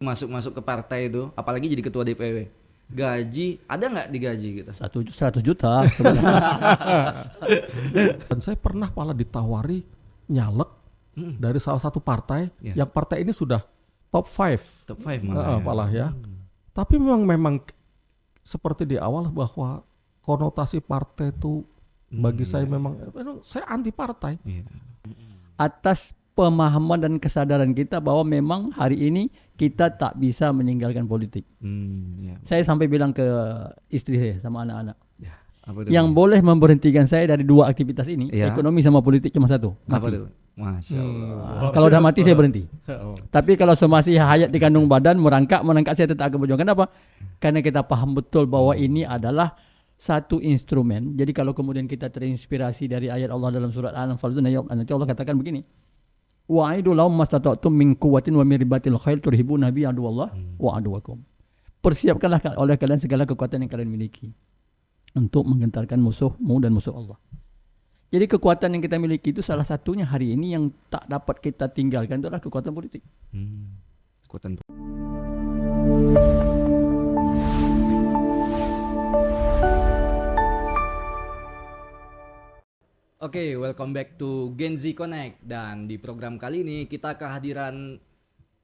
masuk ke partai itu, apalagi jadi ketua DPW. Gaji ada nggak digaji gitu? 100 juta sebenarnya. Dan saya pernah malah ditawari nyalek dari salah satu partai yang partai ini sudah top 5. Top 5 malah. Malah ya. Tapi memang seperti di awal bahwa konotasi partai itu bagi saya memang saya anti partai. Iya. Atas pemahaman dan kesadaran kita bahwa memang hari ini kita tak bisa meninggalkan politik. Iya. Saya sampai bilang ke istri saya sama anak-anak, Ya, apa tuh? yang boleh memberhentikan saya dari dua aktivitas ini, Iya. ekonomi sama politik cuma satu, Apa mati. tuh? Masya Allah. Kalau udah mati saya berhenti. Oh. Tapi kalau masih hayat di kandung badan, merangkak saya tetap akan berjuang. Kenapa? Karena kita paham betul bahwa ini adalah satu instrumen. Jadi kalau kemudian kita terinspirasi dari ayat Allah dalam surat Al-Anfal, nanti Allah katakan begini, wa'idu lahum mastata'tum min quwwatin wa min ribatil khail turhibuna bi aduwallah wa aduwakum. Persiapkanlah oleh kalian segala kekuatan yang kalian miliki untuk menggentarkan musuhmu dan musuh Allah. Jadi kekuatan yang kita miliki itu salah satunya hari ini yang tak dapat kita tinggalkan adalah kekuatan politik. Kekuatan. Oke, welcome back to Gen Z Connect, dan di program kali ini kita kehadiran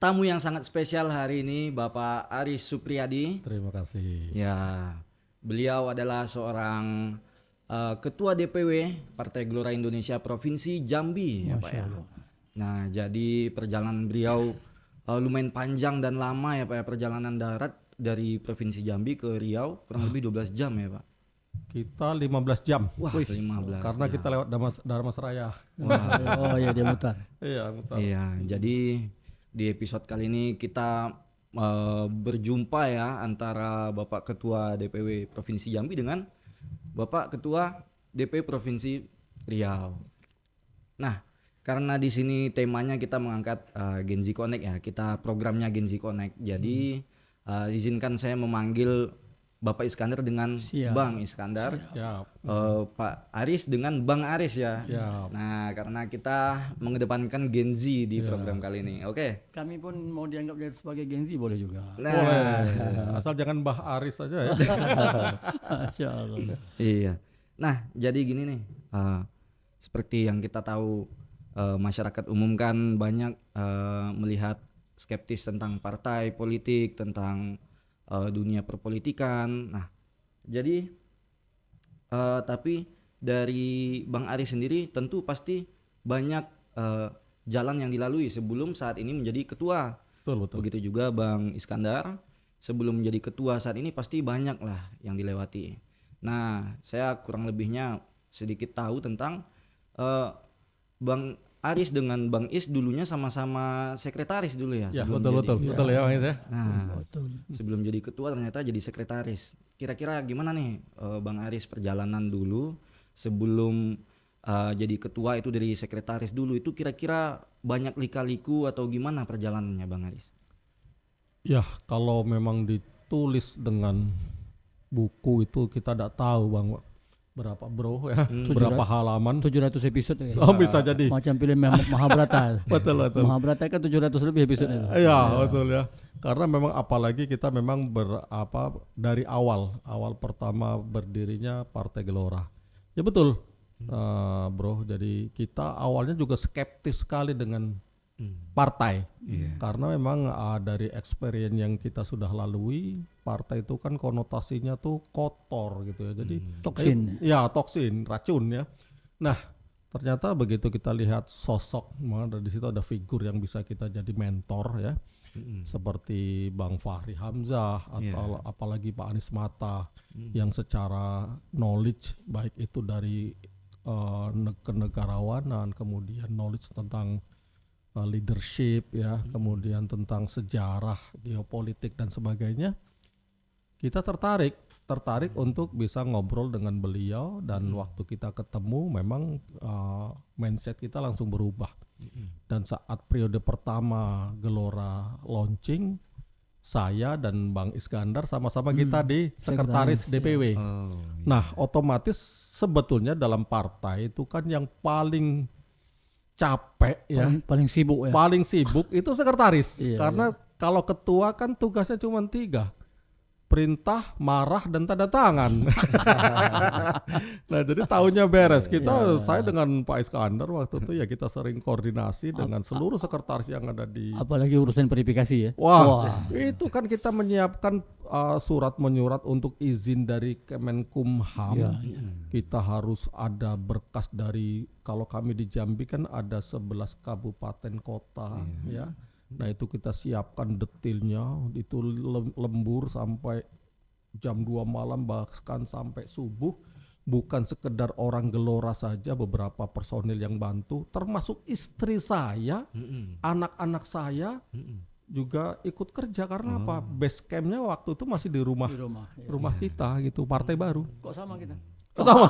tamu yang sangat spesial hari ini, Bapak Aris Supriyadi. Terima kasih. Ya, beliau adalah seorang Ketua DPW Partai Gelora Indonesia Provinsi Jambi, ya Pak ya. Nah, jadi perjalanan beliau lumayan panjang dan lama ya Pak ya, perjalanan darat dari Provinsi Jambi ke Riau kurang lebih 12 jam ya Pak. Kita 15 jam. Wah, 15 Karena jam. kita lewat Dharmasraya. Oh ya, dia mutar. Iya, betul. Iya, jadi di episode kali ini kita berjumpa ya antara Bapak Ketua DPW Provinsi Jambi dengan Bapak Ketua DPW Provinsi Riau. Nah, karena di sini temanya kita mengangkat Gen Z Connect ya, kita programnya Gen Z Connect. Jadi izinkan saya memanggil Bapak Iskandar dengan Siap. Bang Iskandar. Siap. Pak Aris dengan Bang Aris ya. Siap. Nah, karena kita mengedepankan Gen Z di program kali ini. Oke. Kami pun mau dianggap sebagai Gen Z boleh juga. Nah, Boleh. Asal jangan Mbah Aris aja ya. Masya Allah. iya. Nah, jadi gini nih. Seperti yang kita tahu, masyarakat umum kan banyak melihat skeptis tentang partai politik, tentang dunia perpolitikan. Nah, jadi tapi dari Bang Aris sendiri tentu pasti banyak jalan yang dilalui sebelum saat ini menjadi ketua. Betul. Begitu juga Bang Iskandar, sebelum menjadi ketua saat ini pasti banyak lah yang dilewati. Nah, saya kurang lebihnya sedikit tahu tentang Bang Aris dengan Bang Is dulunya sama-sama sekretaris dulu ya. Ya, sebelum betul ya Bang Is ya. Nah, sebelum jadi ketua ternyata jadi sekretaris. Kira-kira gimana nih Bang Aris perjalanan dulu sebelum jadi ketua itu dari sekretaris dulu itu kira-kira banyak lika-liku atau gimana perjalanannya Bang Aris? Ya, kalau memang ditulis dengan buku itu kita tidak tahu Bang berapa bro ya, berapa halaman. 700 episode ya. Oh, bisa jadi. Macam film Mahabharata. Betul. Mahabharata kan 700 lebih episode itu. Iya, betul ya. Karena memang apalagi kita memang dari awal pertama berdirinya Partai Gelora. Ya betul. Bro, jadi kita awalnya juga skeptis sekali dengan partai. Karena memang dari experience yang kita sudah lalui, partai itu kan konotasinya tuh kotor gitu ya. Jadi Toksin. toksin, racun ya. Nah, ternyata begitu kita lihat sosok, dari situ ada figur yang bisa kita jadi mentor ya. Seperti Bang Fahri Hamzah atau apalagi Pak Anies Mata yang secara knowledge baik itu dari kenegarawanan, kemudian knowledge tentang leadership ya, kemudian tentang sejarah, geopolitik dan sebagainya. Kita tertarik untuk bisa ngobrol dengan beliau, dan waktu kita ketemu memang mindset kita langsung berubah. Dan saat periode pertama Gelora launching, saya dan Bang Iskandar sama-sama kita di sekretaris DPW. Nah, otomatis sebetulnya dalam partai itu kan yang paling capek ya, Paling sibuk ya. paling sibuk itu sekretaris. Iya, Karena kalau ketua kan tugasnya cuma 3. Perintah, marah, dan tanda tangan. Nah, jadi tahunnya beres. Saya dengan Pak Iskandar waktu itu ya kita sering koordinasi dengan seluruh sekretaris yang ada di. Apalagi urusan verifikasi ya. Wah, itu kan kita menyiapkan surat menyurat untuk izin dari Kemenkumham. Ya, Kita harus ada berkas dari, kalau kami di Jambi kan ada 11 kabupaten kota, ya. Nah itu kita siapkan detailnya, itu lembur sampai jam 2 malam bahkan sampai subuh. Bukan sekedar orang Gelora saja, beberapa personil yang bantu, termasuk istri saya, anak-anak saya juga ikut kerja karena apa? Base campnya waktu itu masih di rumah di rumah. Ya. rumah kita gitu, partai baru. Kok sama kita? Sama.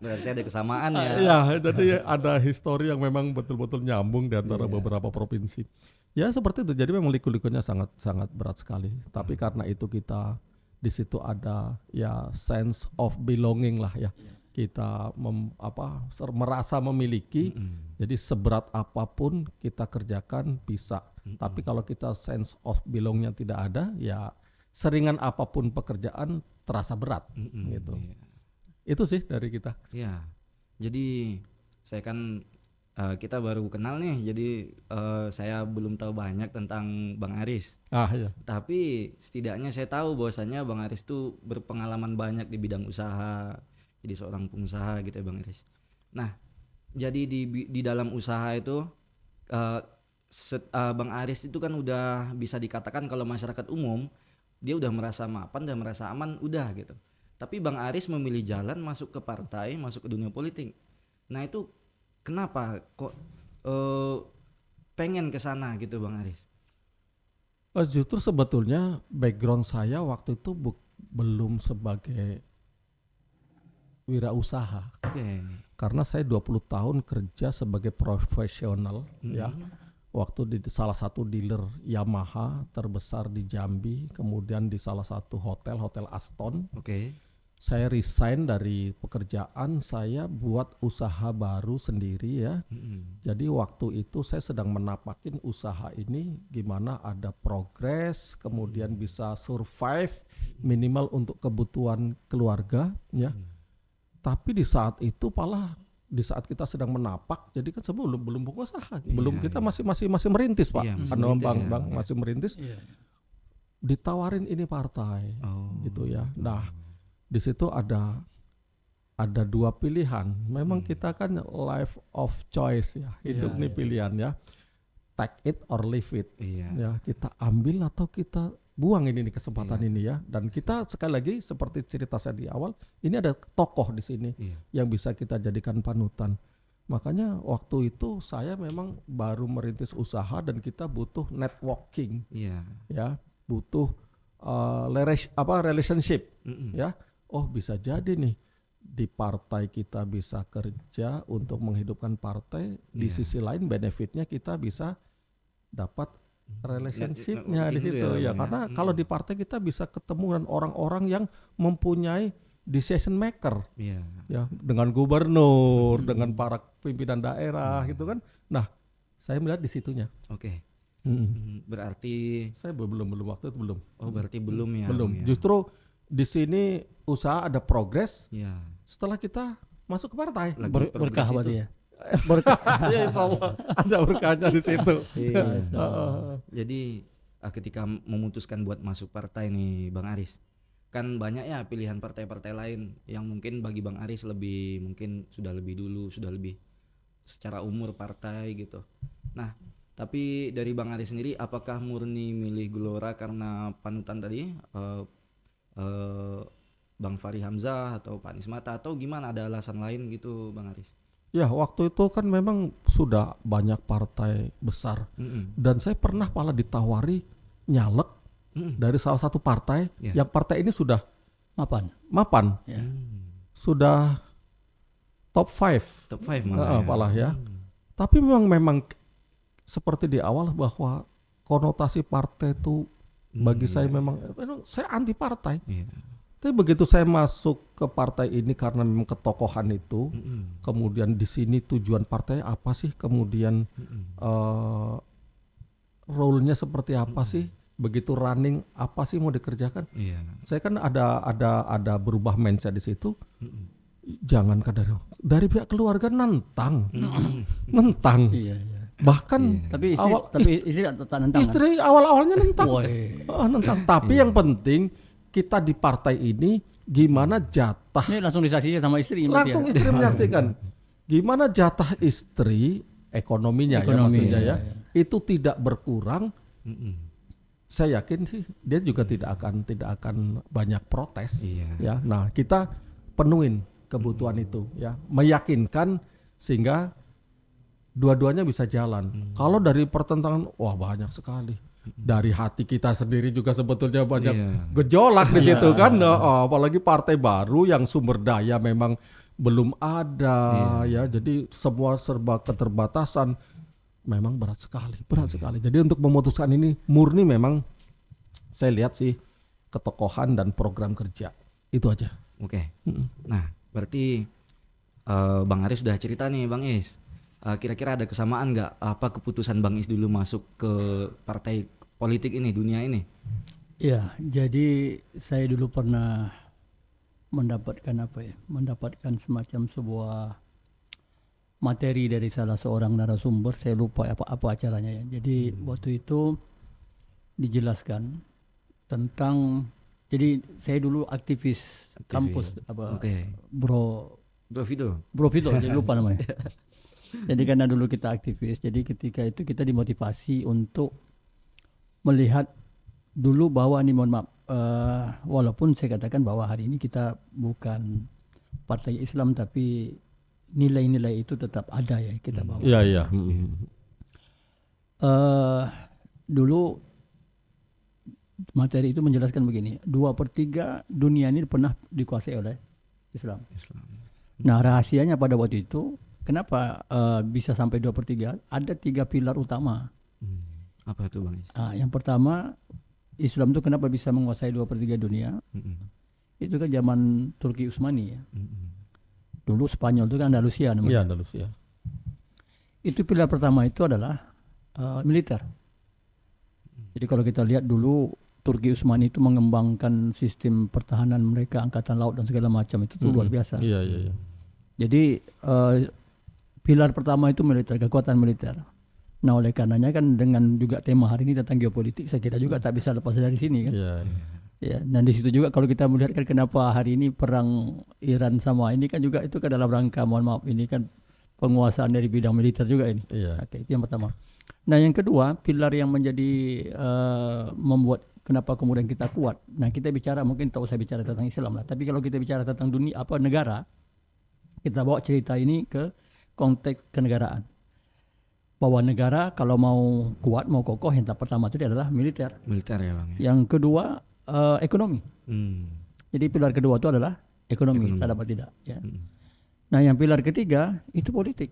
Berarti ada kesamaan ya. Ya, jadi ada histori yang memang betul-betul nyambung di antara beberapa provinsi. Ya seperti itu. Jadi memang liku-likunya sangat berat sekali. Tapi karena itu kita di situ ada ya sense of belonging lah ya. Kita merasa memiliki. Jadi seberat apapun kita kerjakan bisa. Tapi kalau kita sense of belongnya tidak ada, ya seringan apapun pekerjaan terasa berat gitu. Itu sih dari kita. Ya, jadi saya kan kita baru kenal nih, jadi saya belum tahu banyak tentang Bang Aris. Iya. Tapi setidaknya saya tahu bahwasanya Bang Aris tuh berpengalaman banyak di bidang usaha, jadi seorang pengusaha gitu ya Bang Aris. Nah, jadi di dalam usaha itu Bang Aris itu kan udah bisa dikatakan kalau masyarakat umum dia udah merasa mapan dan merasa aman udah gitu. Tapi Bang Aris memilih jalan masuk ke partai, masuk ke dunia politik. Nah itu kenapa kok pengen ke sana gitu Bang Aris? Justru sebetulnya background saya waktu itu belum sebagai wirausaha. Oke. Karena saya 20 tahun kerja sebagai profesional ya. Waktu di salah satu dealer Yamaha terbesar di Jambi, kemudian di salah satu hotel Aston. Oke. Saya resign dari pekerjaan, saya buat usaha baru sendiri ya. Jadi waktu itu saya sedang menapakin usaha ini gimana ada progres, kemudian bisa survive minimal untuk kebutuhan keluarga ya. Tapi di saat itu di saat kita sedang menapak, jadi kan sebelum belum pengusaha, kita masih merintis Pak, Iya, masih kan merintis, bang, ya. bang masih merintis, ditawarin ini partai, gitu ya. Nah, di situ ada 2 pilihan. Memang kita kan life of choice ya, hidup nih pilihan ya, take it or leave it, ya kita ambil atau kita buang ini nih kesempatan ini ya. Dan kita sekali lagi seperti cerita saya di awal, ini ada tokoh di sini yang bisa kita jadikan panutan. Makanya waktu itu saya memang baru merintis usaha dan kita butuh networking, ya, butuh relationship, ya. Oh bisa jadi nih di partai kita bisa kerja untuk menghidupkan partai, di sisi lain benefitnya kita bisa dapat relationship-nya di situ ya, karena kalau di partai kita bisa ketemu dengan orang-orang yang mempunyai decision maker, ya, dengan gubernur, dengan para pimpinan daerah gitu kan. Nah, saya melihat di situnya. Oke. Berarti saya belum waktu itu belum. Oh, berarti belum ya. Belum. Bang, ya? Justru di sini usaha ada progres. Ya. Setelah kita masuk ke partai. Berkah berarti ya. Berkah. Ya insyaallah ada berkahnya di situ. Jadi ketika memutuskan buat masuk partai nih Bang Aris, kan banyak ya pilihan partai-partai lain yang mungkin bagi Bang Aris mungkin sudah lebih dulu, sudah lebih secara umur partai gitu. Nah, tapi dari Bang Aris sendiri, apakah murni milih Gelora karena panutan tadi Bang Fahri Hamzah atau Pak Anies Mata, atau gimana, ada alasan lain gitu Bang Aris? Ya waktu itu kan memang sudah banyak partai besar, dan saya pernah malah ditawari nyalek dari salah satu partai yang partai ini sudah mapan, sudah top 5 malah ya. Tapi memang seperti di awal bahwa konotasi partai itu bagi saya memang saya anti partai. Tapi begitu saya masuk ke partai ini karena memang ketokohan itu, kemudian di sini tujuan partai apa sih, kemudian role-nya seperti apa sih? Begitu running apa sih mau dikerjakan? Iya. Saya kan ada berubah mindset di situ. Jangankan dari pihak keluarga nentang. Nentang. Iya, iya. Bahkan Tapi istri tak nentang. istri awal-awalnya nentang. Woi. Nentang. Tapi yang penting kita di partai ini gimana jatah. Ini langsung disaksikan sama istri. Langsung istri menyaksikan. Gimana jatah istri ekonominya ya Ekonomi, maksudnya ya. ya. Itu tidak berkurang. Saya yakin sih dia juga tidak akan banyak protes. Iya. Ya, nah kita penuhin kebutuhan itu ya, meyakinkan sehingga dua-duanya bisa jalan. Kalau dari pertentangan, wah banyak sekali. Dari hati kita sendiri juga sebetulnya banyak gejolak di situ kan. Apalagi partai baru yang sumber daya memang belum ada ya. Jadi semua serba keterbatasan. Memang berat sekali. Jadi untuk memutuskan ini murni memang saya lihat sih ketokohan dan program kerja. Itu aja. Oke. Nah, berarti Bang Aris sudah cerita nih Bang Is. Kira-kira ada kesamaan nggak apa keputusan Bang Is dulu masuk ke partai politik ini, dunia ini? Ya, jadi saya dulu pernah mendapatkan semacam sebuah materi dari salah seorang narasumber, saya lupa apa acaranya ya. Jadi waktu itu dijelaskan tentang, jadi saya dulu aktivis kampus Bro Vito, jadi lupa namanya. Jadi karena dulu kita aktivis, jadi ketika itu kita dimotivasi untuk melihat dulu bahwa ini, mohon maaf, walaupun saya katakan bahwa hari ini kita bukan partai Islam, tapi nilai-nilai itu tetap ada ya kita bawa. Iya. Dulu materi itu menjelaskan begini, 2/3 dunia ini pernah dikuasai oleh Islam. Nah rahasianya pada waktu itu, kenapa bisa sampai 2/3? Ada 3 pilar utama. Apa itu Bang Is? Yang pertama, Islam itu kenapa bisa menguasai 2/3 dunia? Itu kan zaman Turki Utsmani ya. Dulu Spanyol itu kan Andalusia namanya. Iya, Andalusia. Itu pilar pertama itu adalah militer. Jadi kalau kita lihat dulu Turki Utsmani itu mengembangkan sistem pertahanan mereka, angkatan laut dan segala macam itu luar biasa. Iya. Jadi pilar pertama itu militer, kekuatan militer. Nah oleh karenanya kan dengan juga tema hari ini tentang geopolitik, saya kira juga tak bisa lepas dari sini kan. Iya. Ya, dan di situ juga kalau kita melihat kan kenapa hari ini perang Iran sama ini kan juga itu kan dalam rangka, mohon maaf, ini kan penguasaan dari bidang militer juga ini. Iya. Oke, itu yang pertama. Nah yang kedua, pilar yang menjadi membuat kenapa kemudian kita kuat. Nah kita bicara, mungkin tak usah bicara tentang Islam lah, tapi kalau kita bicara tentang dunia negara, kita bawa cerita ini ke konteks kenegaraan. Bahwa negara kalau mau kuat, mau kokoh, yang pertama itu adalah militer. Militer ya Bang. Yang kedua ekonomi. Jadi pilar kedua itu adalah ekonomi. Tak dapat tidak. Ya. Nah yang pilar ketiga itu politik.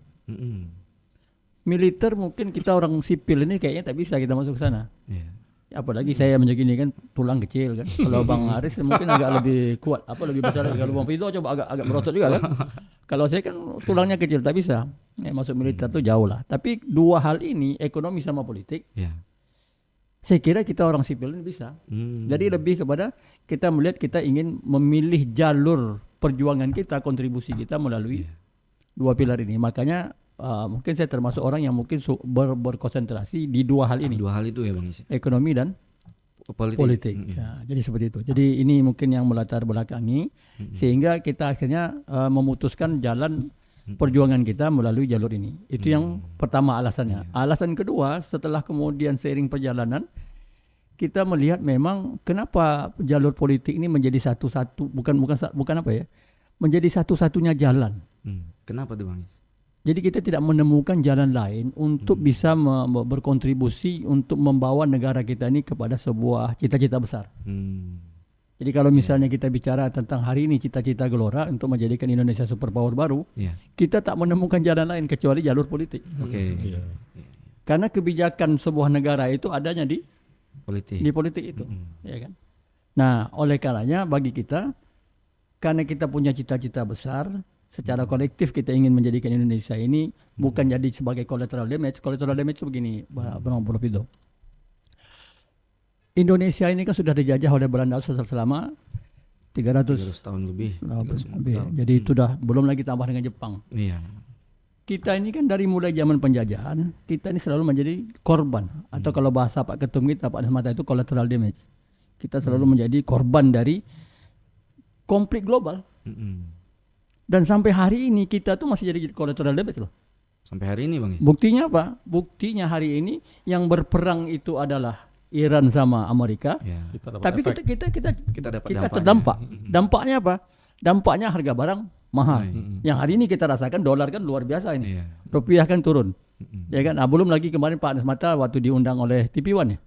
Militer mungkin kita orang sipil ini kayaknya tak bisa kita masuk ke sana. Apalagi saya menjadi ini kan tulang kecil kan. Kalau Bang Aris mungkin agak lebih kuat, lebih besar. Kalau Bang Vito coba agak berotot juga kan. Kalau saya kan tulangnya kecil, tak bisa. Masuk militer tuh jauh lah. Tapi dua hal ini, ekonomi sama politik, saya kira kita orang sipil ini bisa. Jadi lebih kepada kita melihat kita ingin memilih jalur perjuangan kita, kontribusi kita melalui dua pilar ini. Makanya mungkin saya termasuk orang yang mungkin berkonsentrasi di dua hal ini. Dua hal itu ya Bang Is. Ekonomi dan politik. Ya, jadi seperti itu. Jadi ini mungkin yang melatar belakangi sehingga kita akhirnya memutuskan jalan perjuangan kita melalui jalur ini. Itu yang pertama alasannya. Alasan kedua, setelah kemudian seiring perjalanan kita melihat memang kenapa jalur politik ini menjadi bukan apa ya? Menjadi satu-satunya jalan. Kenapa tuh Bang Is? Jadi kita tidak menemukan jalan lain untuk bisa berkontribusi untuk membawa negara kita ini kepada sebuah cita-cita besar. Jadi kalau misalnya kita bicara tentang hari ini cita-cita Gelora untuk menjadikan Indonesia superpower baru, kita tak menemukan jalan lain kecuali jalur politik. Karena kebijakan sebuah negara itu adanya di politik itu, ya kan. Nah, oleh karenanya bagi kita, karena kita punya cita-cita besar, secara kolektif kita ingin menjadikan Indonesia ini bukan jadi sebagai collateral damage. Collateral damage itu begini, Bang Vito. Indonesia ini kan sudah dijajah oleh Belanda selama 300 300 tahun lebih. 350 lebih. tahun. Jadi itu dah belum lagi tambah dengan Jepang. Iya. Kita ini kan dari mulai zaman penjajahan, kita ini selalu menjadi korban atau kalau bahasa Pak Ketum kita Pak Desmata itu collateral damage. Kita selalu menjadi korban dari konflik global. Mm-mm. Dan sampai hari ini kita tuh masih jadi collateral damage loh. Sampai hari ini Bang Is. Buktinya apa? Buktinya hari ini yang berperang itu adalah Iran sama Amerika. Ya. Kita dapat Tapi efek. Kita dapat kita dampaknya. terdampak. Dampaknya apa? Dampaknya harga barang mahal. Naik. Yang hari ini kita rasakan dolar kan luar biasa ini. Iya. Rupiah kan turun. Mm-mm. Ya kan? Nah, belum lagi kemarin Pak Anies Mata waktu diundang oleh TV One ya.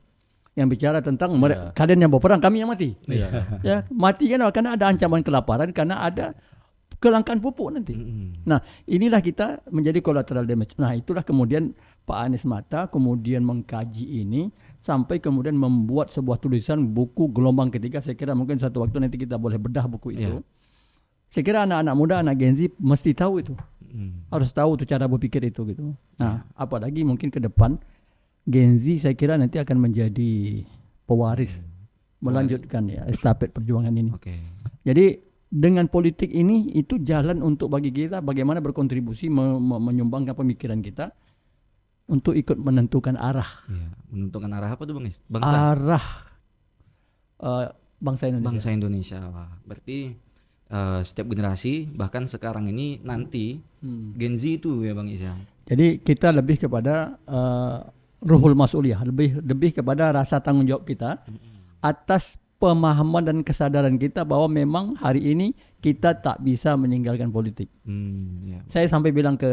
Yang bicara tentang kalian yang berperang, kami yang mati. Iya. Ya, mati kan karena ada ancaman kelaparan, karena ada kelangkaan pupuk nanti. Mm-mm. Nah, inilah kita menjadi collateral damage. Nah, itulah kemudian Pak Anies Mata kemudian mengkaji ini sampai kemudian membuat sebuah tulisan buku gelombang ketiga. Saya kira mungkin satu waktu nanti kita boleh bedah buku itu. Iya. Saya kira anak-anak muda, anak Gen Z mesti tahu itu. Mm. Harus tahu tuh cara berpikir itu gitu. Nah, apalagi mungkin ke depan Gen Z saya kira nanti akan menjadi pewaris melanjutkan ya estafet perjuangan ini. Oke. Jadi dengan politik ini itu jalan untuk bagi kita bagaimana berkontribusi menyumbangkan pemikiran kita untuk ikut menentukan arah Iya. Menentukan arah apa tuh Bang Is? Bangsa. arah bangsa Indonesia. Bangsa Indonesia. Wah, berarti setiap generasi bahkan sekarang ini nanti Gen Z itu ya Bang Is ya. Jadi kita lebih kepada ruhul mas'uliyah, lebih kepada rasa tanggung jawab kita atas pemahaman dan kesadaran kita bahwa memang hari ini kita tak bisa meninggalkan politik. Ya. Saya sampai bilang ke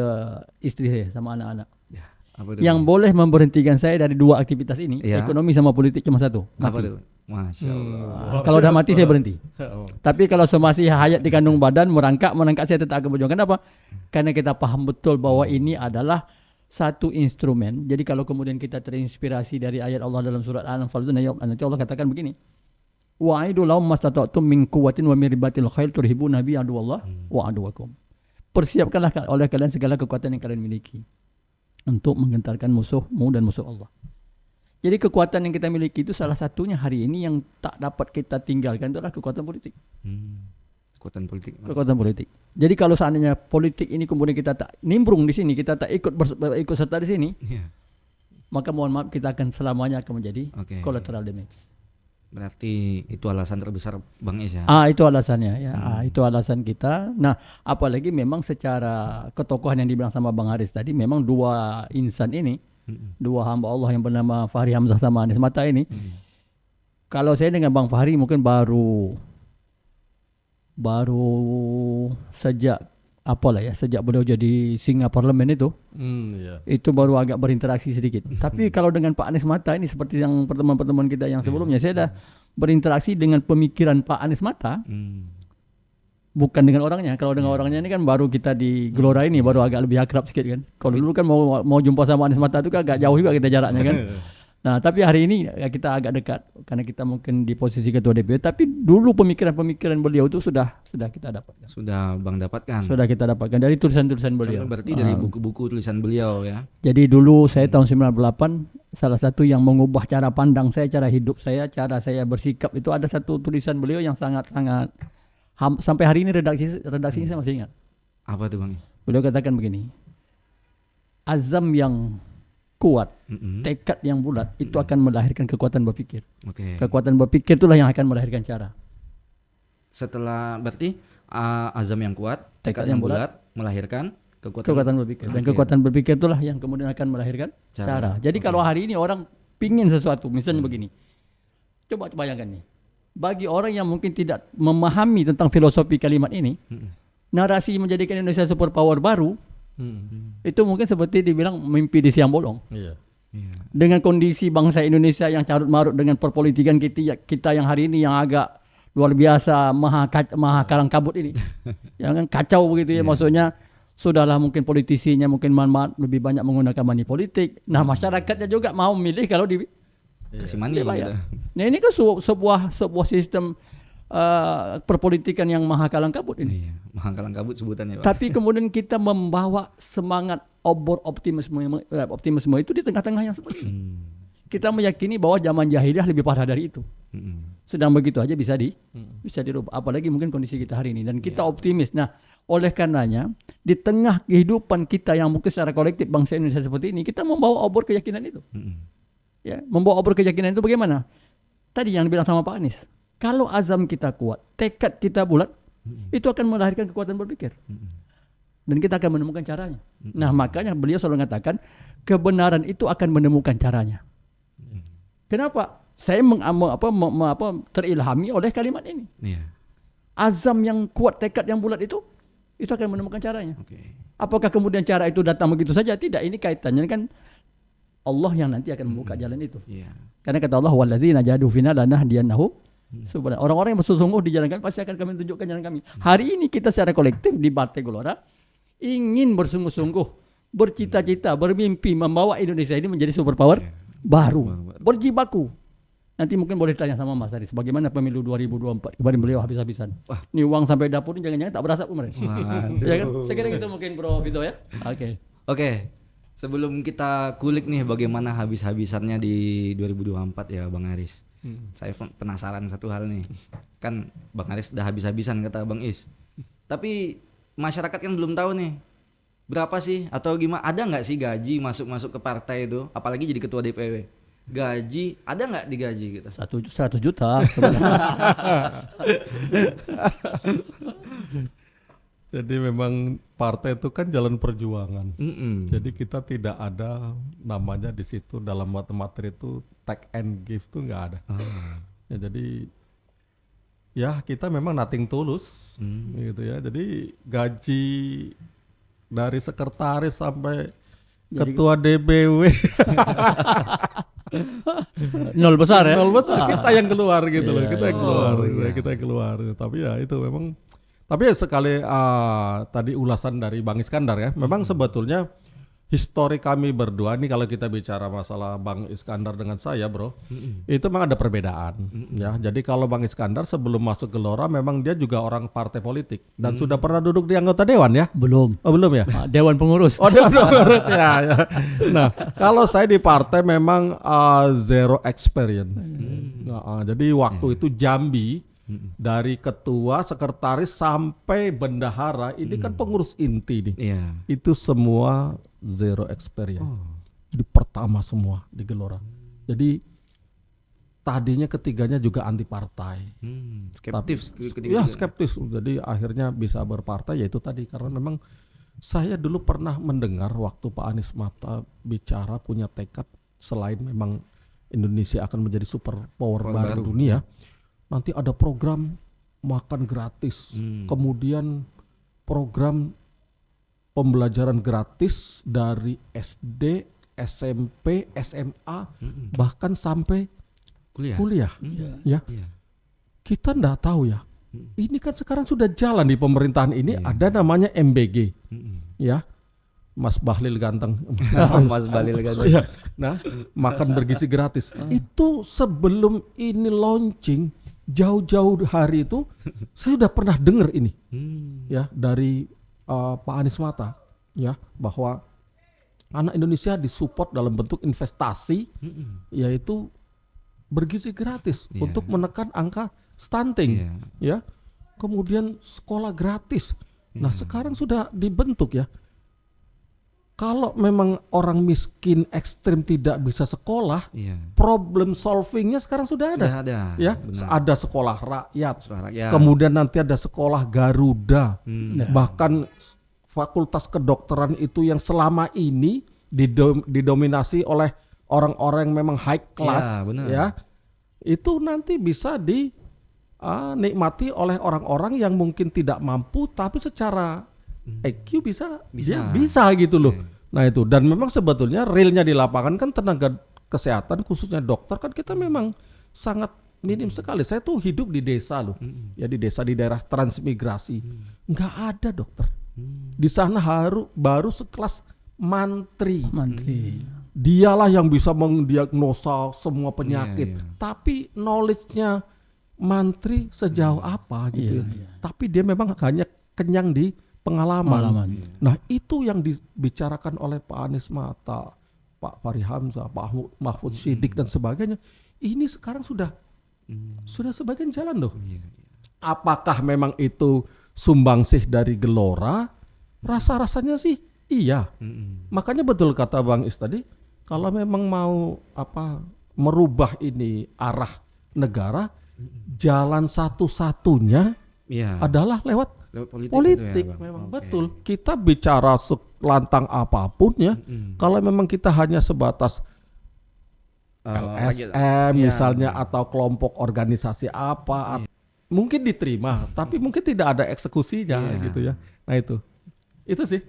istri saya sama anak-anak, Ya. Apa tuh? yang boleh memberhentikan saya dari dua aktivitas ini, Ya. ekonomi sama politik cuma satu, Apa mati. tuh? Masya Allah. Kalau udah mati saya berhenti. Oh. Tapi kalau masih hayat di kandung badan, merangkak saya tetap akan berjuang. Kenapa? Karena kita paham betul bahwa ini adalah satu instrumen. Jadi kalau kemudian kita terinspirasi dari ayat Allah dalam surat Al-Anfal itu, nanti Allah katakan begini. Wa'idu lahum mastata'tum min quwwatin wa min ribatil khail turhibuna bi aduwallah wa aduwakum. Persiapkanlah oleh kalian segala kekuatan yang kalian miliki untuk menggentarkan musuhmu dan musuh Allah. Jadi kekuatan yang kita miliki itu salah satunya hari ini yang tak dapat kita tinggalkan adalah kekuatan politik. Kekuatan politik. Kekuatan politik. Jadi kalau seandainya politik ini kemudian kita tak nimbrung di sini, kita tak ikut serta di sini, Iya. maka mohon maaf kita akan selamanya akan menjadi Oke. collateral damage. Berarti itu alasan terbesar Bang Is ya. Itu alasannya ya. Itu alasan kita. Nah, apalagi memang secara ketokohan yang dibilang sama Bang Haris tadi, memang dua insan ini, dua hamba Allah yang bernama Fahri Hamzah sama Anies Mata ini. Kalau saya dengan Bang Fahri mungkin baru sejak sejak beliau jadi singa parlemen itu. Iya. Itu baru agak berinteraksi sedikit. Tapi kalau dengan Pak Anies Mata ini seperti yang pertemuan-pertemuan kita yang sebelumnya, saya dah berinteraksi dengan pemikiran Pak Anies Mata, bukan dengan orangnya. Kalau dengan orangnya ini kan baru kita di Gelora ini baru agak lebih akrab sedikit kan. Kalau dulu kan mau jumpa sama Anies Mata itu kan agak jauh juga kita jaraknya kan. Nah, tapi hari ini ya kita agak dekat karena kita mungkin di posisi ketua DPW, tapi dulu pemikiran-pemikiran beliau itu sudah kita dapatkan. Sudah Bang dapatkan. Sudah kita dapatkan dari tulisan-tulisan beliau. Berarti dari buku-buku tulisan beliau ya. Jadi dulu saya tahun 98 salah satu yang mengubah cara pandang saya, cara hidup saya, cara saya bersikap itu ada satu tulisan beliau yang sangat-sangat sampai hari ini redaksinya saya masih ingat. Apa tuh Bang? Beliau katakan begini. Azam yang kuat, tekad yang bulat itu akan melahirkan kekuatan berpikir. Oke. Kekuatan berpikir itulah yang akan melahirkan cara. Setelah berarti azam yang kuat, Tekad tekad yang yang bulat melahirkan Kekuatan berpikir. Dan kekuatan berpikir itulah yang kemudian akan melahirkan cara. Jadi kalau hari ini orang pingin sesuatu, misalnya begini. Coba bayangkan nih. Bagi orang yang mungkin tidak memahami tentang filosofi kalimat ini, narasi menjadikan Indonesia superpower baru, itu mungkin seperti dibilang mimpi di siang bolong. Iya. Dengan kondisi bangsa Indonesia yang carut marut dengan perpolitikan kita yang hari ini yang agak luar biasa maha kalang kabut ini. Yang kacau begitu ya, maksudnya sudahlah mungkin politisinya mungkin lebih banyak menggunakan money politik. Nah, masyarakatnya juga mau memilih kalau kasih money gitu. Nah, ini kan sebuah sistem perpolitikan yang maha kalang kabut ini. Iya, maha kalang kabut sebutannya Pak. Tapi kemudian kita membawa semangat obor optimisme itu di tengah-tengah yang seperti ini. Kita meyakini bahwa zaman jahiliyah lebih parah dari itu. Sedang begitu aja bisa dirubah. Apalagi mungkin kondisi kita hari ini. Dan kita optimis. Nah, oleh karenanya di tengah kehidupan kita yang mungkin secara kolektif bangsa Indonesia seperti ini, kita membawa obor keyakinan itu. Ya, membawa obor keyakinan itu bagaimana? Tadi yang dibilang sama Pak Anies. Kalau azam kita kuat, tekad kita bulat, itu akan melahirkan kekuatan berpikir. Dan kita akan menemukan caranya. Nah, makanya beliau selalu mengatakan kebenaran itu akan menemukan caranya. Kenapa? Saya terilhami oleh kalimat ini. Azam yang kuat, tekad yang bulat itu akan menemukan caranya. Apakah kemudian cara itu datang begitu saja? Tidak. Ini kaitannya kan Allah yang nanti akan membuka jalan itu. Karena kata Allah, walladzina jahadu fina lanahdiyannahum subulana. Orang-orang yang bersungguh di jalan kami pasti akan kami tunjukkan jalan kami. Hari ini kita secara kolektif di Partai Gelora ingin bersungguh-sungguh, bercita-cita, bermimpi membawa Indonesia ini menjadi superpower baru, berjibaku. Nanti mungkin boleh tanya sama Mas Aris, bagaimana pemilu 2024 kemarin beliau habis-habisan. Ini uang sampai dapur ini jangan-jangan tak berasap kemarin. Ya kan? Saya kira gitu mungkin Bro Vito ya. Oke. Sebelum kita kulik nih bagaimana habis-habisannya di 2024 ya Bang Aris. Saya penasaran satu hal nih. Kan Bang Aris udah habis-habisan kata Bang Is. Tapi masyarakat kan belum tahu nih. Berapa sih atau gimana? Ada nggak sih gaji masuk ke partai itu? Apalagi jadi ketua DPW. Gaji ada nggak digaji gitu? 100 juta. Jadi memang partai itu kan jalan perjuangan. Jadi kita tidak ada namanya di situ dalam materi itu take and give tuh nggak ada. Ya, jadi ya kita memang nothing tulus gitu ya. Jadi gaji dari sekretaris sampai ketua DPW nol besar ya. nol besar kita yang keluar gitu loh. Kita yang keluar. Tapi ya itu memang. Tapi sekali tadi ulasan dari Bang Iskandar ya, memang sebetulnya histori kami berdua nih kalau kita bicara masalah Bang Iskandar dengan saya bro, itu memang ada perbedaan ya. Jadi kalau Bang Iskandar sebelum masuk Gelora memang dia juga orang partai politik dan sudah pernah duduk di anggota dewan ya? Belum. Oh belum ya? Dewan pengurus. Oh dewan pengurus ya. Nah kalau saya di partai memang zero experience. Jadi waktu itu Jambi dari ketua, sekretaris sampai bendahara ini kan pengurus inti nih. Itu semua zero experience. Jadi pertama semua di Gelora. Jadi tadinya ketiganya juga anti partai. Skeptis. Ya skeptis. Jadi akhirnya bisa berpartai yaitu tadi karena memang saya dulu pernah mendengar waktu Pak Anies Mata bicara punya tekad selain memang Indonesia akan menjadi superpower baru dunia. Nanti ada program makan gratis, kemudian program pembelajaran gratis dari SD, SMP, SMA, bahkan sampai kuliah. Ya. Kita enggak tahu ya. Ini kan sekarang sudah jalan di pemerintahan ini ada namanya MBG. Ya. Mas Bahlil ganteng. Mas Bahlil ganteng. Ya. Nah, makan bergizi gratis. Itu sebelum ini launching jauh-jauh hari itu saya sudah pernah dengar ini ya dari Pak Anies Mata ya bahwa anak Indonesia disupport dalam bentuk investasi yaitu bergizi gratis untuk menekan angka stunting ya kemudian sekolah gratis. Nah sekarang sudah dibentuk ya. Kalau memang orang miskin ekstrim tidak bisa sekolah, problem solvingnya sekarang sudah ada. Ya, ada sekolah rakyat, kemudian nanti ada sekolah Garuda, bahkan fakultas kedokteran itu yang selama ini didominasi oleh orang-orang yang memang high class, ya, itu nanti bisa dinikmati oleh orang-orang yang mungkin tidak mampu, tapi secara IQ bisa gitu loh. Nah itu dan memang sebetulnya realnya di lapangan kan tenaga kesehatan khususnya dokter kan kita memang sangat minim sekali. Saya tuh hidup di desa loh, ya di desa di daerah transmigrasi, nggak ada dokter. Di sana baru sekelas mantri. Dialah yang bisa mendiagnosa semua penyakit. Tapi knowledge-nya mantri sejauh apa gitu. Tapi dia memang hanya kenyang di pengalaman. Nah itu yang dibicarakan oleh Pak Anies Mata. Pak Fahri Hamzah, Pak Mahfud Siddiq dan sebagainya. Ini sekarang sudah sebagian jalan loh. Iya. Apakah memang itu sumbangsih dari Gelora? Rasa-rasanya sih iya. Makanya betul kata Bang Is tadi, kalau memang mau merubah ini arah negara, jalan satu-satunya Iya. adalah lewat Lewat politik. itu ya, Bang. Memang Oke. betul. Kita bicara lantang apapun ya. Kalau memang kita hanya sebatas LSM iya. misalnya atau kelompok organisasi apa, mungkin diterima, tapi mungkin tidak ada eksekusinya Iya. gitu ya. Nah itu sih.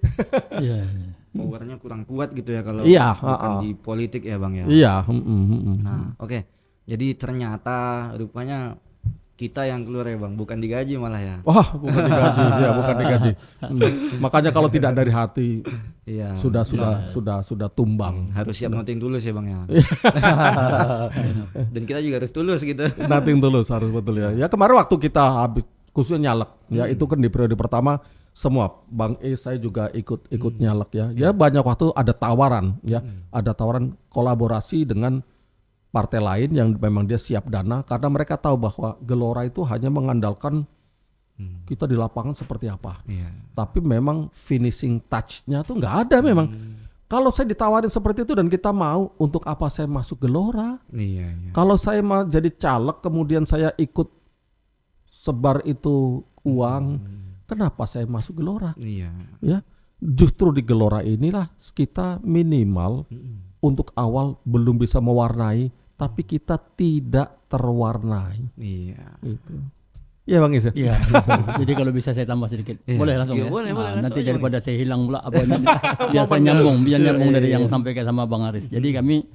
Iya. Powernya kurang kuat gitu ya kalau Iya, bukan di politik ya Bang ya. Iya. Nah, oke. Jadi ternyata rupanya kita yang keluar ya Bang, bukan digaji malah ya. Wah, bukan digaji, ya bukan digaji. Makanya kalau tidak dari hati Iya. sudah tumbang. Harus siap noting tulus ya Bang ya. Dan kita juga harus tulus gitu. Nothing tulus harus betul ya. Ya kemarin waktu kita habis khususnya nyalek ya itu kan di periode pertama semua Bang saya juga ikut nyalek ya. Ya banyak waktu ada tawaran ya. Ada tawaran kolaborasi dengan partai lain yang memang dia siap dana karena mereka tahu bahwa Gelora itu hanya mengandalkan kita di lapangan seperti apa. Iya. Tapi memang finishing touch-nya tuh nggak ada memang. Kalau saya ditawarin seperti itu dan kita mau, untuk apa saya masuk Gelora? Iya. Kalau saya mau jadi caleg kemudian saya ikut sebar itu uang, kenapa saya masuk Gelora? Iya. Ya, justru di Gelora inilah kita minimal untuk awal belum bisa mewarnai, tapi kita tidak terwarnai. Iya. Itu. Iya Bang Is. Iya. Jadi kalau bisa saya tambah sedikit. Iya. Boleh langsung Iya, ya? boleh, Nah, langsung nanti aja, daripada saya hilang pula apa biar saya nyambung dari yang sampaikan sama Bang Aris. Jadi kami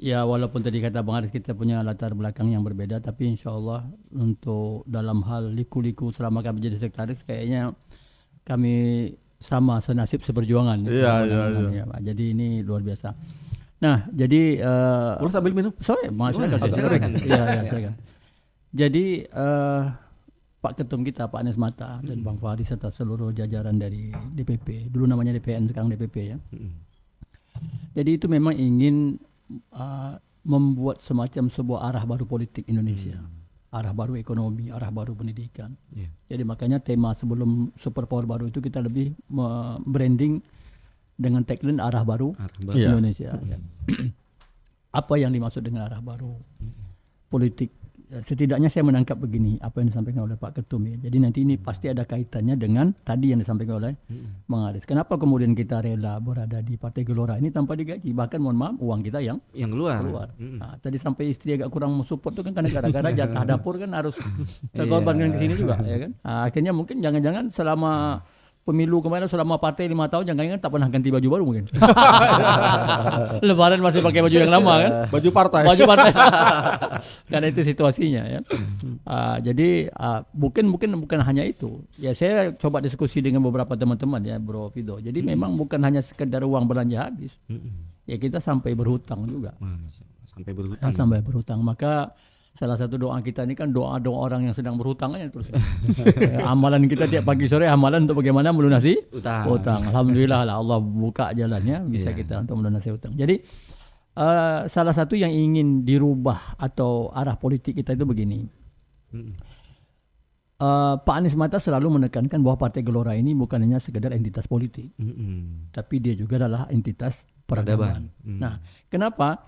ya walaupun tadi kata Bang Aris kita punya latar belakang yang berbeda, tapi insya Allah untuk dalam hal liku-liku selama kami jadi sekretaris kayaknya kami sama senasib seperjuangan. Iya. Ya, Pak. Jadi ini luar biasa. Nah, jadi Boleh sambil minum? sorry, Boleh, silakan. silakan. Iya, silakan. Jadi Pak Ketum kita Pak Anies Mata dan Bang Fahri serta seluruh jajaran dari DPP, dulu namanya DPN sekarang DPP ya. Jadi itu memang ingin membuat semacam sebuah arah baru politik Indonesia, arah baru ekonomi, arah baru pendidikan. Iya. Jadi makanya tema sebelum superpower baru itu kita lebih branding dengan tagline arah baru Iya. Indonesia. Apa yang dimaksud dengan arah baru politik? Setidaknya saya menangkap begini apa yang disampaikan oleh Pak Ketum ya. Jadi nanti ini pasti ada kaitannya dengan tadi yang disampaikan oleh Bang Aris. Kenapa kemudian kita rela berada di Partai Gelora ini tanpa digaji? Bahkan mohon maaf uang kita yang keluar. Nah, tadi sampai istri agak kurang support itu kan karena gara-gara jatah dapur kan harus terkorbankan ke sini juga ya kan. Nah, akhirnya mungkin jangan-jangan selama pemilu kemarin selama partai 5 tahun jangan-jangan tak pernah ganti baju baru mungkin. Lebaran masih pakai baju yang lama kan. Baju partai. Baju partai. Karena itu situasinya ya. Jadi bukan hanya itu. Ya saya coba diskusi dengan beberapa teman-teman ya Bro Fido. Jadi memang bukan hanya sekedar uang belanja habis. Ya kita sampai berhutang juga. Sampai berhutang. Maka salah satu doa kita ini kan doa orang yang sedang berhutang aja terus. Amalan kita tiap pagi sore amalan untuk bagaimana melunasi hutang. Alhamdulillah lah Allah buka jalannya bisa kita untuk melunasi hutang. Jadi salah satu yang ingin dirubah atau arah politik kita itu begini. Pak Anies Mata selalu menekankan bahwa Partai Gelora ini bukan hanya sekedar entitas politik, tapi dia juga adalah entitas peradaban. Nah, kenapa?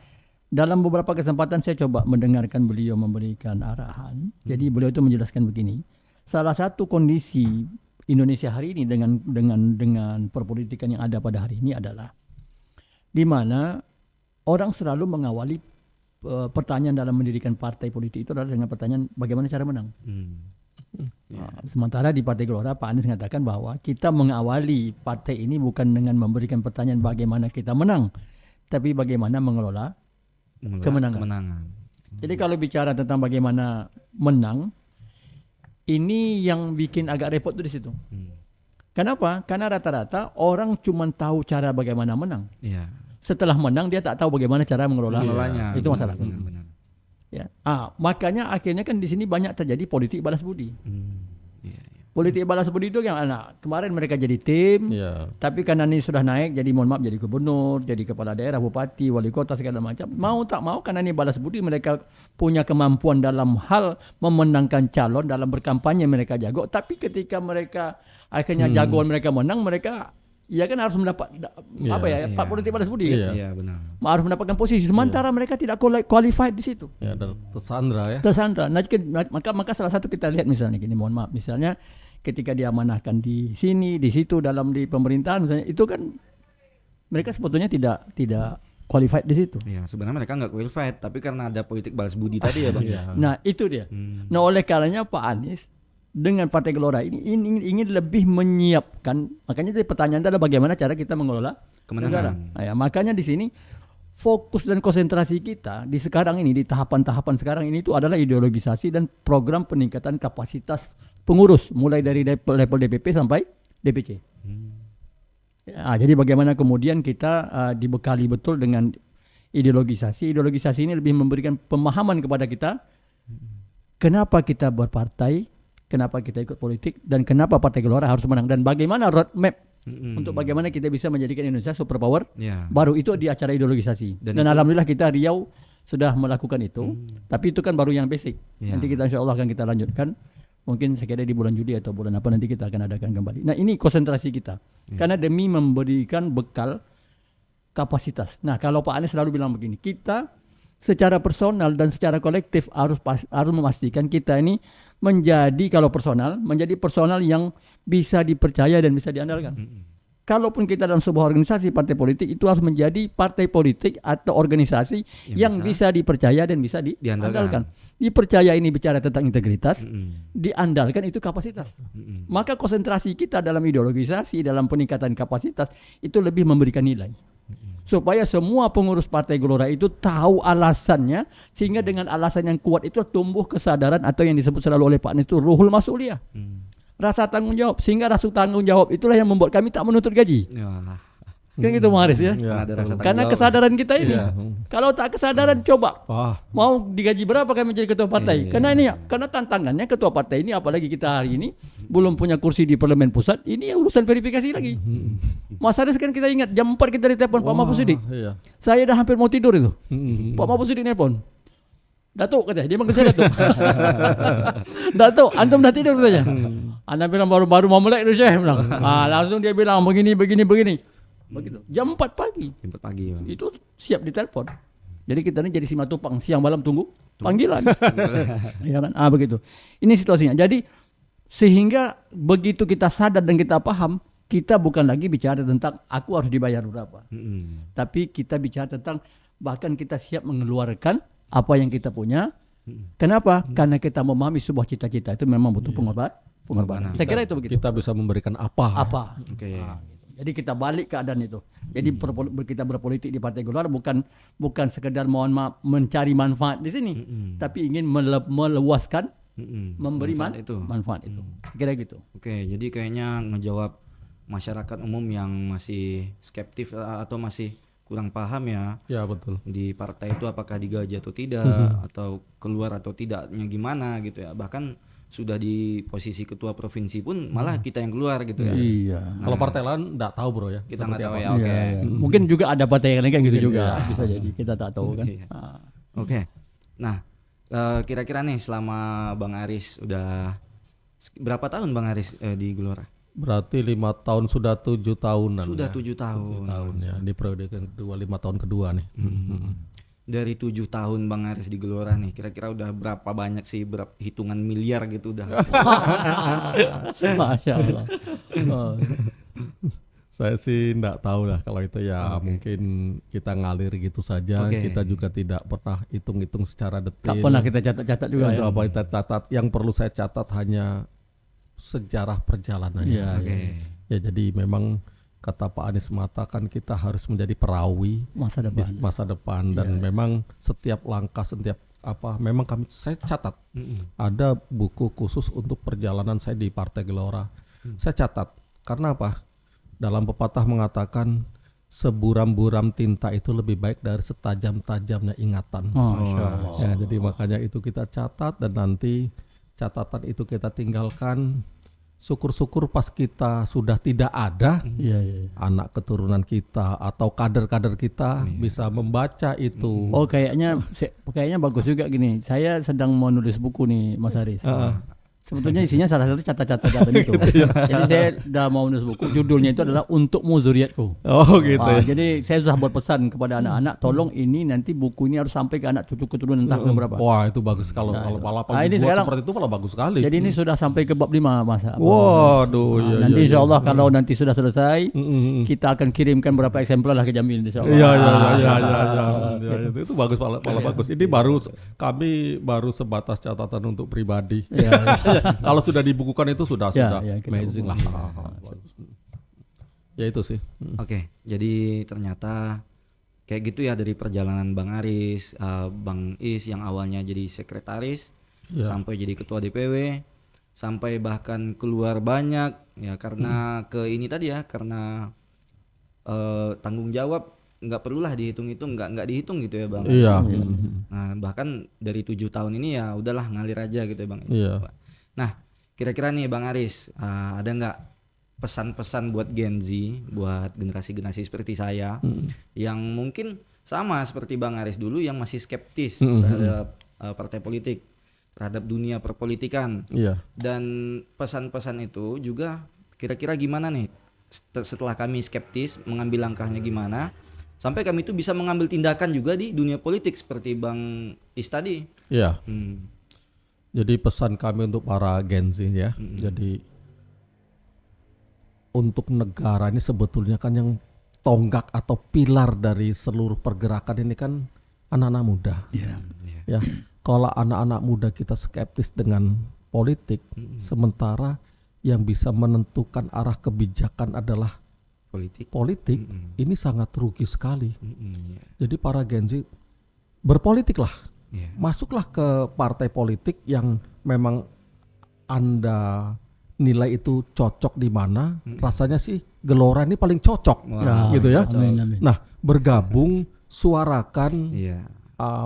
Dalam beberapa kesempatan saya coba mendengarkan beliau memberikan arahan. Jadi beliau itu menjelaskan begini. Salah satu kondisi Indonesia hari ini dengan perpolitikan yang ada pada hari ini adalah di mana orang selalu mengawali pertanyaan dalam mendirikan partai politik itu adalah dengan pertanyaan bagaimana cara menang. Sementara di Partai Gelora Pak Anies mengatakan bahwa kita mengawali partai ini bukan dengan memberikan pertanyaan bagaimana kita menang, tapi bagaimana mengelola kemenangan. Jadi kalau bicara tentang bagaimana menang, ini yang bikin agak repot tuh di situ. Kenapa? Karena rata-rata orang cuma tahu cara bagaimana menang. Iya. Setelah menang dia tak tahu bagaimana cara mengelolanya. Itu masalah. Benar. Ya. Makanya akhirnya kan di sini banyak terjadi politik balas budi. Politik balas budi itu yang anak. Kemarin mereka jadi tim, Iya. tapi karena ini sudah naik, jadi mohon maaf jadi gubernur, jadi kepala daerah, bupati, wali kota segala macam. Mau tak mau karena ini balas budi, mereka punya kemampuan dalam hal memenangkan calon, dalam berkampanye mereka jago. Tapi ketika mereka akhirnya jagoan mereka menang, mereka ya kan harus mendapat iya. politik balas budi. Iya. Iya benar. Harus mendapatkan posisi. Sementara mereka tidak qualified di situ. Ya, dan tersandra ya. Tersandra. Nah, maka salah satu kita lihat misalnya gini, mohon maaf, misalnya ketika diamanahkan di sini, di situ, di pemerintahan misalnya, itu kan mereka sebetulnya tidak qualified di situ. Iya, sebenarnya mereka nggak qualified, tapi karena ada politik balas budi tadi ya Bang. Iya. Nah, itu dia. Nah, oleh karenanya Pak Anies dengan Partai Gelora ini ingin lebih menyiapkan. Makanya tadi pertanyaan adalah bagaimana cara kita mengelola Kemenangan. negara. Nah, ya, makanya di sini fokus dan konsentrasi kita di sekarang ini, di tahapan-tahapan sekarang ini itu adalah ideologisasi dan program peningkatan kapasitas pengurus mulai dari level DPP sampai DPC. Ya, jadi bagaimana kemudian kita dibekali betul dengan ideologisasi. Ideologisasi ini lebih memberikan pemahaman kepada kita kenapa kita berpartai, kenapa kita ikut politik, dan kenapa Partai Gelora harus menang, dan bagaimana roadmap untuk bagaimana kita bisa menjadikan Indonesia superpower Iya. baru itu di acara ideologisasi. Dan itu- alhamdulillah kita Riau sudah melakukan itu, tapi itu kan baru yang basic. Iya. Nanti kita insya Allah akan kita lanjutkan. Mungkin saya kira di bulan Juli atau bulan apa nanti kita akan adakan kembali. Nah, ini konsentrasi kita. Karena demi memberikan bekal kapasitas. Nah, kalau Pak Anies selalu bilang begini, kita secara personal dan secara kolektif harus memastikan kita ini menjadi personal yang bisa dipercaya dan bisa diandalkan. Kalaupun kita dalam sebuah organisasi partai politik, itu harus menjadi partai politik atau organisasi yang bisa dipercaya dan bisa diandalkan. Dipercaya ini bicara tentang integritas, diandalkan itu kapasitas. Maka konsentrasi kita dalam ideologisasi, dalam peningkatan kapasitas itu lebih memberikan nilai. Supaya semua pengurus Partai Gelora itu tahu alasannya, sehingga dengan alasan yang kuat itu tumbuh kesadaran atau yang disebut selalu oleh Pak Anies itu ruhul mas'uliyah. Rasa tanggung jawab, sehingga rasa tanggung jawab itulah yang membuat kami tak menuntut gaji. Ya. Kan gitu Bang Haris ya. Ya, Ada rasa Karena tanggung jawab. kesadaran kita ini. Iya. Kalau tak kesadaran coba Wah, mau digaji berapa kami menjadi ketua partai? Iya. Karena tantangannya ketua partai ini, apalagi kita hari ini belum punya kursi di parlemen pusat, ini urusan verifikasi lagi. Mas Haris kan kita ingat jam 4 kita ditelepon Pak Mahfuz Sidik. iya. Saya dah hampir mau tidur itu. Pak Mahfuz Sidik nelpon. Datuk katanya, dia manggil saya Datuk. Datuk, antum dah tidur katanya. Anda bilang baru mau melek tu Syekh bilang. Langsung dia bilang begini. Begitu. Jam 4 pagi. Jemput pagi. Bang. Itu siap ditelepon. Jadi kita ini jadi simatupang, siang malam tunggu panggilan. Ya kan? Begitu. Ini situasinya. Jadi sehingga begitu kita sadar dan kita paham, kita bukan lagi bicara tentang aku harus dibayar berapa. Tapi kita bicara tentang bahkan kita siap mengeluarkan apa yang kita punya. Kenapa? Karena kita memahami sebuah cita-cita itu memang butuh pengorbanan. Saya kira itu begitu. Kita bisa memberikan apa? Oke. Gitu. Jadi kita balik keadaan itu. Jadi kita berpolitik di Partai Gelora bukan sekedar mencari manfaat di sini, tapi ingin meluaskan, memberi manfaat itu. Kira gitu. Oke, jadi kayaknya ngejawab masyarakat umum yang masih skeptif atau masih kurang paham ya Ya, betul. di partai itu apakah digaji atau tidak, atau keluar atau tidaknya gimana gitu ya. Bahkan sudah di posisi ketua provinsi pun malah kita yang keluar gitu ya. Iya. Kalau partai lain enggak tahu bro ya. Kita seperti nggak tahu apa. ya. Oke. Iya. Mungkin juga ada partai yang lain kayak gitu juga. Bisa jadi. Kita tak tahu kan. Iya. Oke. Nah, kira-kira nih selama Bang Aris udah berapa tahun Bang Aris di Gelora? Berarti 5 tahun sudah 7 tahunan. Sudah ya. 7 tahun. 7 tahun ya. Di periode kedua, 5 tahun kedua nih. Dari 7 tahun Bang Aris di Gelora nih, kira-kira udah berapa banyak sih, hitungan miliar gitu udah? Masya Allah. Saya sih enggak tahu lah kalau itu ya. Mungkin kita ngalir gitu saja. Oke. Kita juga tidak pernah hitung-hitung secara Tak detail. pernah kita catat-catat juga ya. Apa kita catat? Yang perlu saya catat hanya sejarah perjalanannya. Iya, Oke. Ya, jadi memang kata Pak Anies mengatakan kita harus menjadi perawi Masa di depan. masa depan, dan memang setiap langkah, setiap apa memang saya catat. Ada buku khusus untuk perjalanan saya di Partai Gelora. Saya catat. Karena apa? Dalam pepatah mengatakan seburam-buram tinta itu lebih baik dari setajam-tajamnya ingatan. Masya Allah. Ya, jadi makanya itu kita catat, dan nanti catatan itu kita tinggalkan syukur-syukur pas kita sudah tidak ada, Iya, iya. anak keturunan kita atau kader-kader kita bisa membaca itu. Oh, kayaknya bagus juga gini. Saya sedang mau nulis buku nih, Mas Haris. Sebetulnya isinya salah satu catatan itu. Jadi saya udah mau nulis buku. Judulnya itu adalah Untukmu Zuriatku. Oh gitu ya. Jadi saya sudah buat pesan kepada anak-anak, tolong ini nanti buku ini harus sampai ke anak cucu keturunan entah berapa. Wah itu bagus kalau malah ini dibuat sekarang- seperti itu malah bagus sekali. Jadi ini sudah sampai ke bab 5 Mas. Waduh, iya, Nanti iya, insya Allah iya. kalau nanti sudah selesai, kita akan kirimkan beberapa eksemplar lah ke Jamil insya Allah. Iya. Ya, itu bagus malah bagus. Ini kami baru sebatas catatan untuk pribadi. Iya, iya. Kalau sudah dibukukan itu sudah Ya, ya, kita amazing lah. bukukan. Bagus. Ya itu sih. Oke, jadi ternyata kayak gitu ya dari perjalanan Bang Aris, Bang Is yang awalnya jadi sekretaris Ya. sampai jadi ketua DPW, sampai bahkan keluar banyak ya karena ke ini tadi ya karena tanggung jawab nggak perlulah dihitung-hitung, nggak dihitung gitu ya Bang. Iya. Nah bahkan dari 7 tahun ini ya udahlah ngalir aja gitu ya Bang. Iya. Nah kira-kira nih Bang Aris ada nggak pesan-pesan buat Gen Z, buat generasi-generasi seperti saya yang mungkin sama seperti Bang Aris dulu yang masih skeptis terhadap partai politik, terhadap dunia perpolitikan, Iya. dan pesan-pesan itu juga kira-kira gimana nih setelah kami skeptis mengambil langkahnya gimana sampai kami itu bisa mengambil tindakan juga di dunia politik seperti Bang Is tadi. Iya. Hmm. Jadi pesan kami untuk para Gen Z ya. Jadi untuk negara ini sebetulnya kan yang tonggak atau pilar dari seluruh pergerakan ini kan anak-anak muda. Iya. Ya, kalau anak-anak muda kita skeptis dengan politik, sementara yang bisa menentukan arah kebijakan adalah politik, ini sangat rugi sekali. Jadi para Gen Z berpolitiklah, masuklah ke partai politik yang memang Anda nilai itu cocok di mana, rasanya sih Gelora ini paling cocok, gitu ya. Amin, amin. Nah, bergabung, suarakan, Iya.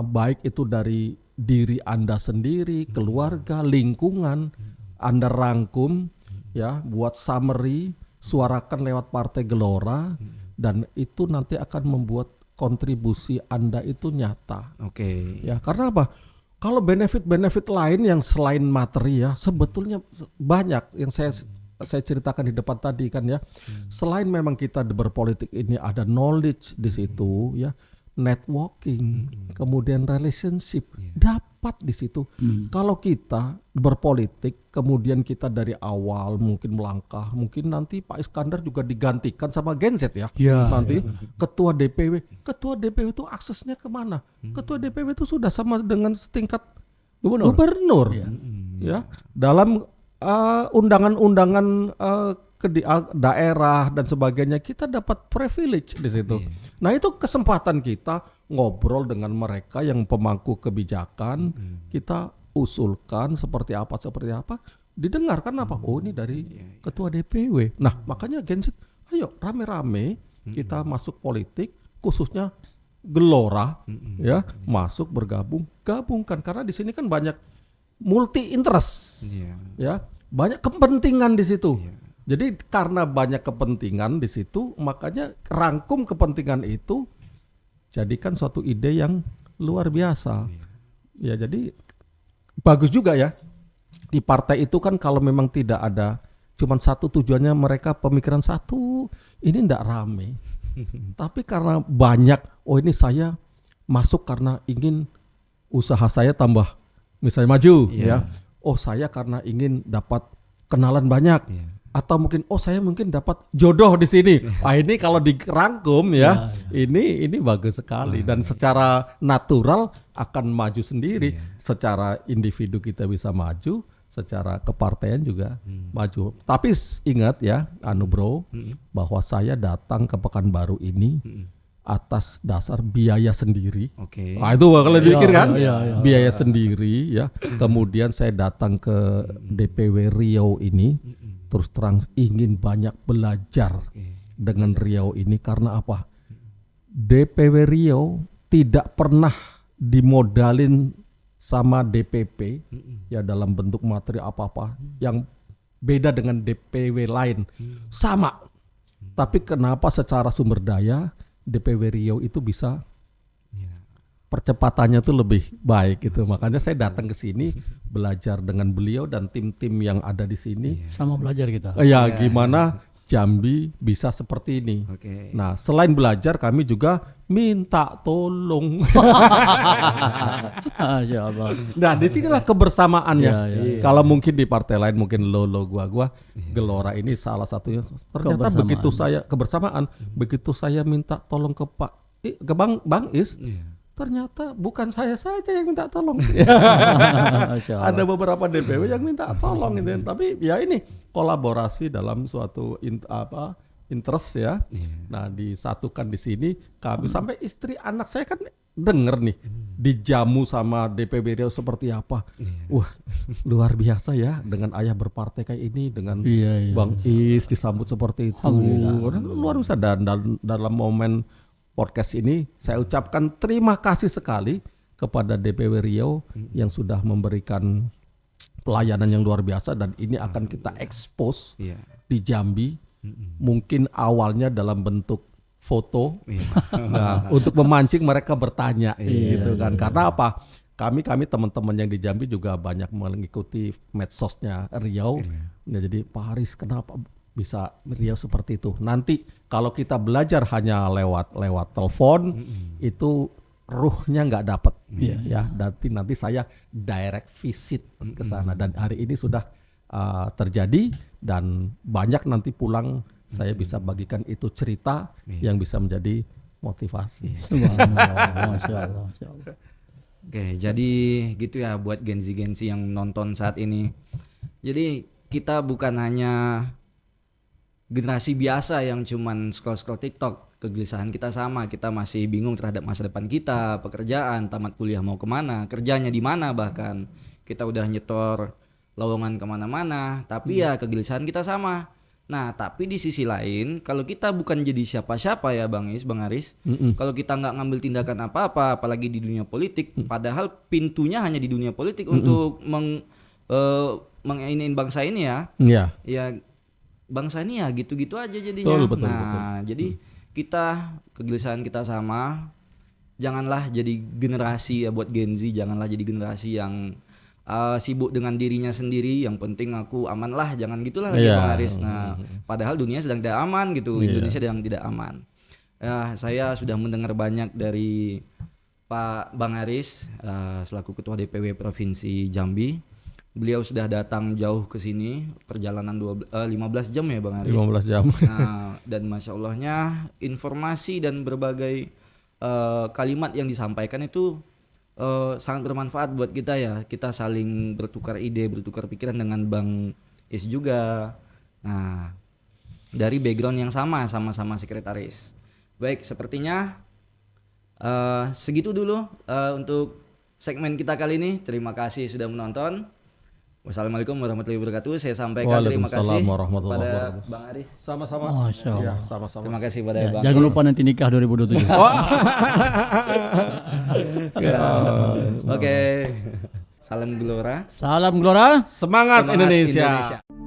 baik itu dari diri Anda sendiri, keluarga, lingkungan, Anda rangkum, ya, buat summary, suarakan lewat Partai Gelora, dan itu nanti akan membuat kontribusi Anda itu nyata. Oke. Ya, karena apa? Kalau benefit-benefit lain yang selain materi ya, sebetulnya banyak yang saya ceritakan di depan tadi kan ya. Selain memang kita berpolitik ini ada knowledge di situ ya, networking, kemudian relationship dapat di situ. Kalau kita berpolitik, kemudian kita dari awal mungkin melangkah, mungkin nanti Pak Iskandar juga digantikan sama Gen Z ya. Ya, Nanti ketua DPW itu aksesnya kemana? Ketua DPW itu sudah sama dengan setingkat gubernur. Ya, dalam undangan-undangan daerah dan sebagainya kita dapat privilege di situ. Nah itu kesempatan kita ngobrol dengan mereka yang pemangku kebijakan, kita usulkan seperti apa, didengarkan apa? Oh ini dari ketua DPW. Nah makanya Gen Z, ayo rame-rame kita masuk politik, khususnya Gelora, ya masuk gabungkan karena di sini kan banyak multi interest, ya banyak kepentingan di situ. Jadi karena banyak kepentingan di situ, makanya rangkum kepentingan itu jadikan suatu ide yang luar biasa. Ya jadi bagus juga ya di partai itu kan kalau memang tidak ada cuman satu tujuannya mereka pemikiran satu, ini ndak rame. Tapi karena banyak, oh ini saya masuk karena ingin usaha saya tambah misalnya maju, ya. Oh saya karena ingin dapat kenalan banyak. Atau mungkin saya mungkin dapat jodoh di sini. Wah ini kalau dirangkum ya, ini bagus sekali dan secara natural akan maju sendiri. Secara individu kita bisa maju, secara kepartaian juga maju. Tapi ingat ya, bro, bahwa saya datang ke Pekanbaru ini atas dasar biaya sendiri. Oke. Nah itu kalau dipikir kan, iya. biaya sendiri ya. Kemudian saya datang ke DPW Riau ini. Terus terang ingin banyak belajar dengan Riau ini karena apa? DPW Riau tidak pernah dimodalin sama DPP ya dalam bentuk materi apa-apa. Yang beda dengan DPW lain. Sama. Tapi kenapa secara sumber daya DPW Riau itu bisa percepatannya tuh lebih baik gitu. Makanya saya datang ke sini belajar dengan beliau dan tim-tim yang ada di sini. Sama belajar kita. Ya, gimana Jambi bisa seperti ini. Oke. Nah, selain belajar kami juga minta tolong. Masya Allah. Nah, disinilah kebersamaannya. Iya, iya. Kalau mungkin di partai lain mungkin lo gua, Gelora ini salah satunya. Ternyata Kebersamaan. begitu saya kebersamaan, begitu saya minta tolong ke ke Bang Is, ternyata bukan saya saja yang minta tolong. Masya Allah. Ada beberapa DPW yang minta tolong gitu. Tapi ya ini kolaborasi dalam suatu interest ya. Nah, disatukan di sini kami sampai istri anak saya kan denger nih dijamu sama DPW Riau seperti apa. Wah, luar biasa ya dengan ayah berpartai kayak ini dengan Iya, iya. Bang Is disambut seperti itu. Alhamdulillah. Luar biasa dan dalam momen podcast ini saya ucapkan terima kasih sekali kepada DPW Riau yang sudah memberikan pelayanan yang luar biasa dan ini akan kita expose Iya. di Jambi. Mungkin awalnya dalam bentuk foto. Nah, untuk memancing mereka bertanya gitu kan. Karena apa? Kami teman-teman yang di Jambi juga banyak mengikuti medsosnya Riau. Nah, jadi Pak Haris kenapa bisa Riau seperti itu? Nanti kalau kita belajar hanya lewat telepon itu ruhnya nggak dapat ya. Nanti saya direct visit ke sana dan hari ini sudah terjadi dan banyak nanti pulang saya bisa bagikan itu cerita yang bisa menjadi motivasi. Subhanallah. Masya Allah. Masya Allah. Oke, jadi gitu ya buat Gen-Z yang nonton saat ini. Jadi kita bukan hanya generasi biasa yang cuman scroll-scroll TikTok. Kegelisahan kita sama, kita masih bingung terhadap masa depan kita, pekerjaan, tamat kuliah mau kemana, kerjanya di mana bahkan. Kita udah nyetor lowongan kemana-mana, tapi ya kegelisahan kita sama. Nah, tapi di sisi lain, kalau kita bukan jadi siapa-siapa ya Bang Aris, kalau kita nggak ngambil tindakan apa-apa, apalagi di dunia politik, padahal pintunya hanya di dunia politik untuk menginiin bangsa ini ya. Iya. Ya bangsa ini ya gitu-gitu aja jadinya. Betul. Jadi kita kegelisahan kita sama. Janganlah jadi generasi ya buat Gen Z, janganlah jadi generasi yang sibuk dengan dirinya sendiri, yang penting aku aman lah, jangan gitulah lagi Bang Aris. Nah, padahal dunia sedang tidak aman gitu, Indonesia sedang tidak aman. Saya sudah mendengar banyak dari Pak Bang Aris selaku Ketua DPW Provinsi Jambi. Beliau sudah datang jauh ke sini, perjalanan 15 jam ya Bang Aris. 15 jam. Nah, dan Masya Allahnya informasi dan berbagai kalimat yang disampaikan itu sangat bermanfaat buat kita ya. Kita saling bertukar ide, bertukar pikiran dengan Bang Is juga. Nah, dari background yang sama-sama sekretaris. Baik, sepertinya segitu dulu untuk segmen kita kali ini. Terima kasih sudah menonton. Wassalamualaikum warahmatullahi wabarakatuh. Saya sampaikan terima kasih Waalaikumsalam warahmatullahi kepada wabarakatuh. Bang Aris. Sama-sama. Masya Allah. Ya, sama-sama. Terima kasih pada Ya, Bang jangan Is. lupa nanti nikah 2027. Oke. Salam Gelora. Salam Gelora. Semangat Semangat Indonesia. Indonesia.